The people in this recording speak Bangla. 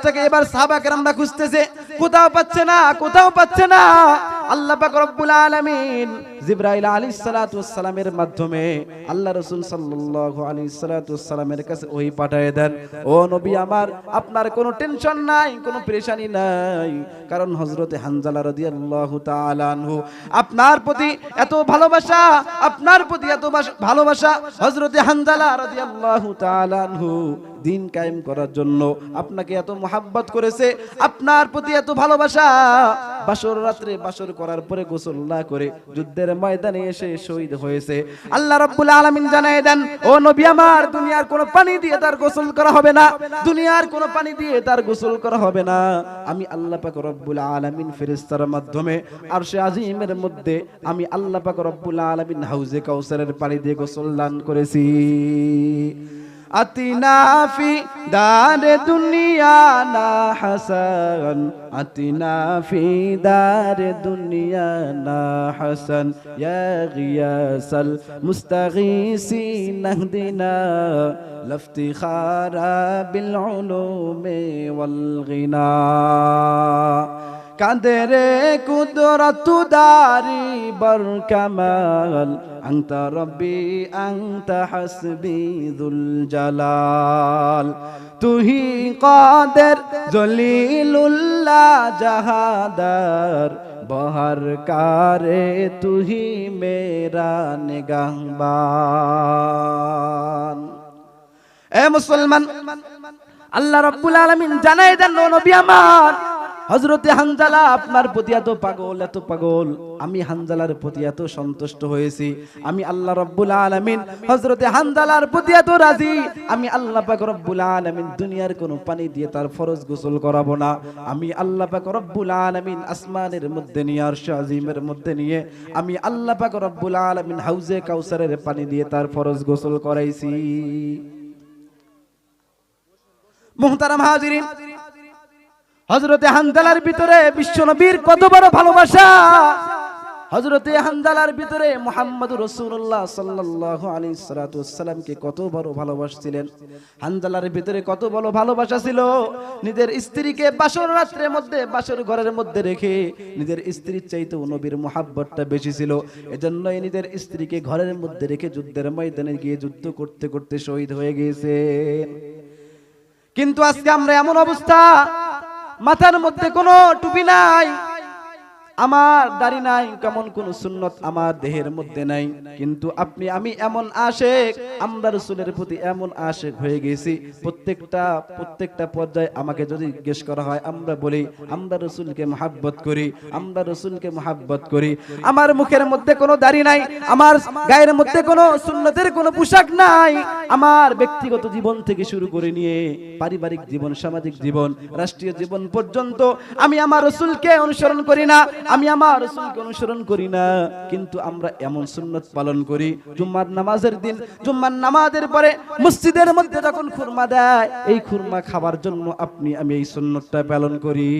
লাশটাকে এবার সাহাবা কেরামরা খুঁজতেছে, কোথাও পাচ্ছে না। আল্লাহ পাক রব্বুল আলামিন জিবরাইল আলাইহিস সালাতু ওয়াস সালামের মাধ্যমে আল্লাহ রাসূল সাল্লাল্লাহু আলাইহি সাল্লাতু ওয়াস সালামের কাছে ওহী পাঠিয়ে দেন, ও নবী আমার, আপনার কোনো টেনশন নাই, কোনো পেরেশানি নাই, কারণ হযরতে হানজালা রাদিয়াল্লাহু তাআলা আনহু আপনার প্রতি এত ভালোবাসা হযরতে হানজালা রাদিয়াল্লাহু তাআলা আনহু দিন কায়েম করার জন্য আপনাকে এত মহব্বত করেছে, আপনার প্রতি এত ভালোবাসা, বাসর রাত্রে বাসর করার পরে গোসল না করে যুদ্ধের ময়দানে এসে শহীদ হয়েছে। আল্লাহ রাব্বুল আলামিন জানায় দেন, ও নবী আমার, দুনিয়ার কোনো পানি দিয়ে তার গোসল করা হবে না, আমি আল্লাহ পাক রব্বুল আলামিন ফেরেশতার মাধ্যমে আরশে আজিমের মধ্যে আমি আল্লাহ পাক রব্বুল আলামিন হাউজে কাউসারের পানি দিয়ে গোসল দান করেছি। আতিনা ফি দারে দুনিয়া না হাসান, আতিনা ফি দারে দুনিয়া না হাসান, ইয়া গিয়াসাল মুস্তাগীসিন আহদিনা লাফতিখারা বিল উলুমি ওয়াল গিনা। কাদেরে কুদরত দারি বর কামাল, আনতা রব্বি আনতা হাসবি যুল জালাল, তুহি কাদের জলিলুল্লাহ জাহাদার, বহর কারে তুহি মেরা নিগাহবান। এ মুসলমান, আল্লাহ রাব্বুল আলামিন জানাই দেন, ও নবী আমার, হযরতে হানজালা আপনার প্রতি এত পাগল, আমি হানজালার প্রতি এত সন্তুষ্ট হয়েছি, আমি আল্লাহ রাব্বুল আলামিন হযরতে হানজালার প্রতি এত রাজি, আমি আল্লাহ পাক রব্বুল আলামিন দুনিয়ার কোনো পানি দিয়ে তার ফরজ গোসল করাবো না, আমি আল্লাহ পাক রব্বুল আলামিন আসমানের মধ্যে নিয়ে আরশে আজিমের মধ্যে নিয়ে আমি আল্লাহ পাক রব্বুল আলামিন হাউজে কাউসারের পানি দিয়ে তার ফরজ গোসল করাইছি। মুহতারাম হাজিরিন, হযরতে হানজালার ভিতরে বিশ্বনবীর কত বড় ভালোবাসা, হযরতে হানজালার ভিতরে মুহাম্মদুর রাসূলুল্লাহ সাল্লাল্লাহু আলাইহি সাল্লামকে কত বড় ভালোবাসছিলেন, হানজালার ভিতরে কত বড় ভালোবাসা ছিল, নিজের স্ত্রীকে বাসর রাত্রের মধ্যে বাসর ঘরের মধ্যে রেখে নিজের স্ত্রীর চাইতেও নবীর মুহাব্বতটা বেশি ছিল, এজন্যই নিজের স্ত্রীকে ঘরের মধ্যে রেখে যুদ্ধের ময়দানে গিয়ে যুদ্ধ করতে করতে শহীদ হয়ে গিয়েছে। কিন্তু আজকে আমরা এমন অবস্থা, মাথার মধ্যে কোনো টুপি নাই, আমার দাড়ি নাই, কেমন কোন সুন্নত আমার দেহের মধ্যে নাই, কিন্তু আপনি আমি এমন আশিক, আমরা রাসূলের প্রতি এমন আশিক হয়ে গেছি, প্রত্যেকটা পর্যায়ে আমাকে যদি জিজ্ঞেস করা হয় আমরা বলি আমরা রাসূলকে মুহাব্বত করি, আমার মুখের মধ্যে কোনো দাড়ি নাই, আমার গায়ের মধ্যে কোনো সুন্নতের কোনো পোশাক নাই, আমার ব্যক্তিগত জীবন থেকে শুরু করে নিয়ে পারিবারিক জীবন, সামাজিক জীবন, রাষ্ট্রীয় জীবন পর্যন্ত আমি আমার রাসূলকে অনুসরণ করি না, আমি আমার রাসূলকে অনুসরণ করি না, কিন্তু আমরা এমন সুন্নাত পালন করি, জুম্মার নামাজের দিন, জুম্মার নামাজের পরে মসজিদের মধ্যে যখন খুরমা দেয়, এই খুরমা খাবার জন্য আমি এই সুন্নাতটা পালন করি।